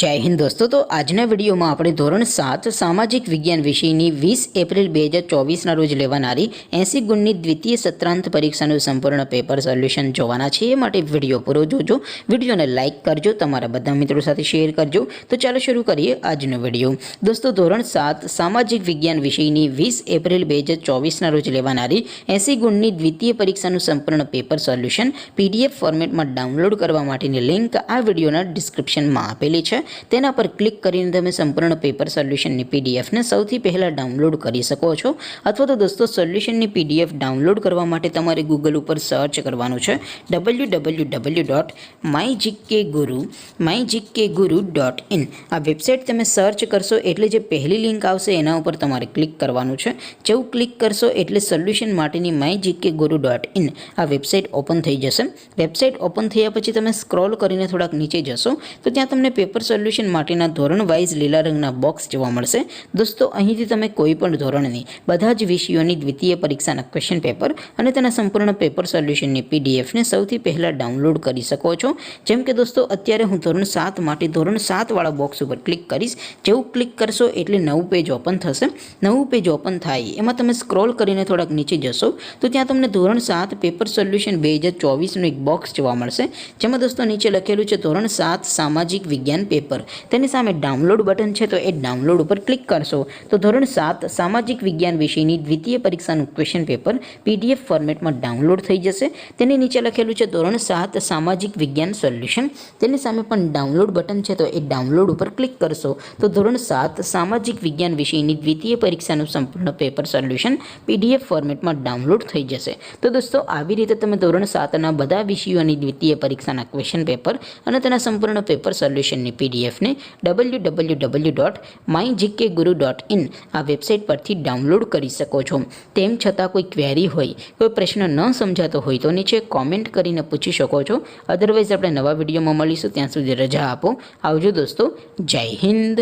जय हिंद दोस्तों। तो आजना विडियो में આપણે ધોરણ 7 સામાજિક વિજ્ઞાન વિષયની 20 એપ્રિલ 2024 રોજ લેવાનારી 80 ગુણની દ્વિતીય સત્રાંત પરીક્ષાનું સંપૂર્ણ પેપર સોલ્યુશન જોવાના છે। એ માટે વિડિયો પૂરો જોજો, વિડિયોને લાઈક કરજો, તમારા બધા મિત્રો સાથે શેર કરજો। તો ચાલો શરૂ કરીએ આજનો વિડિયો। દોસ્તો ધોરણ 7 સામાજિક વિજ્ઞાન વિષયની 20 એપ્રિલ 2024 રોજ લેવાનારી 80 ગુણની દ્વિતીય પરીક્ષાનું સંપૂર્ણ પેપર સોલ્યુશન પીડીએફ ફોર્મેટમાં ડાઉનલોડ કરવા માટેની લિંક આ વિડિયોના ડિસ્ક્રિપ્શનમાં આપેલી છે। તેના પર ક્લિક કરીને તમે સંપૂર્ણ પેપર સોલ્યુશનની પીડીએફને સૌથી પહેલાં ડાઉનલોડ કરી શકો છો। અથવા તો દોસ્તો સોલ્યુશનની પીડીએફ ડાઉનલોડ કરવા માટે તમારે ગૂગલ ઉપર સર્ચ કરવાનું છે www.mygkguru.in। આ વેબસાઇટ તમે સર્ચ કરશો એટલે જે પહેલી લિંક આવશે એના ઉપર તમારે ક્લિક કરવાનું છે। જેવું ક્લિક કરશો એટલે સોલ્યુશન માટેની mygkguru.in આ વેબસાઇટ ઓપન થઈ જશે। વેબસાઇટ ઓપન થયા પછી તમે સ્ક્રોલ કરીને થોડાક નીચે જશો તો ત્યાં તમને પેપર સોલ્યુશન માટેના ધોરણ વાઇઝ લીલા રંગના બોક્સ જોવા મળશે। દોસ્તો અહીંથી તમે કોઈ પણ ધોરણની બધા જ વિષયોની દ્વિતીય પરીક્ષાના ક્વેશ્ચન પેપર અને તેના સંપૂર્ણ પેપર સોલ્યુશનની પીડીએફને સૌથી પહેલાં ડાઉનલોડ કરી શકો છો। જેમ કે દોસ્તો અત્યારે હું ધોરણ 7 માટે ધોરણ 7 વાળા બોક્સ ઉપર ક્લિક કરીશ। જેવું ક્લિક કરશો એટલે નવું પેજ ઓપન થશે। નવું પેજ ઓપન થાય એમાં તમે સ્ક્રોલ કરીને થોડાક નીચે જશો તો ત્યાં તમને ધોરણ 7 પેપર સોલ્યુશન 2024નું એક બોક્સ જોવા મળશે, જેમાં દોસ્તો નીચે લખેલું છે ધોરણ 7 સામાજિક વિજ્ઞાન પેપર। તેની સામે ડાઉનલોડ બટન છે, તો એ ડાઉનલોડ ઉપર ક્લિક કરશો તો ધોરણ 7 સામાજિક વિજ્ઞાન વિષયની દ્વિતીય પરીક્ષાનું ક્વેશ્ચન પેપર પીડીએફ ફોર્મેટમાં ડાઉનલોડ થઈ જશે। તેની નીચે લખેલું છે ધોરણ 7 સામાજિક વિજ્ઞાન સોલ્યુશન। તેની સામે પણ ડાઉનલોડ બટન છે, તો એ ડાઉનલોડ ઉપર ક્લિક કરશો તો ધોરણ 7 સામાજિક વિજ્ઞાન વિષયની દ્વિતીય પરીક્ષાનું સંપૂર્ણ પેપર સોલ્યુશન પીડીએફ ફોર્મેટમાં ડાઉનલોડ થઈ જશે। તો દોસ્તો આવી રીતે તમે ધોરણ 7ના બધા વિષયોની દ્વિતીય પરીક્ષાના ક્વેશ્ચન પેપર અને તેના સંપૂર્ણ પેપર સોલ્યુશનની પીડીએફને www.mygkguru.in આ વેબસાઇટ પરથી ડાઉનલોડ કરી શકો છો। તેમ છતાં કોઈ ક્વેરી હોય, કોઈ પ્રશ્ન ન સમજાતો હોય તો નીચે કોમેન્ટ કરીને પૂછી શકો છો। અધરવાઇઝ આપણે નવા વિડીયોમાં મળીશું, ત્યાં સુધી રજા આપો। આવજો દોસ્તો, જય હિન્દ,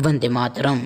વંદે માતરમ।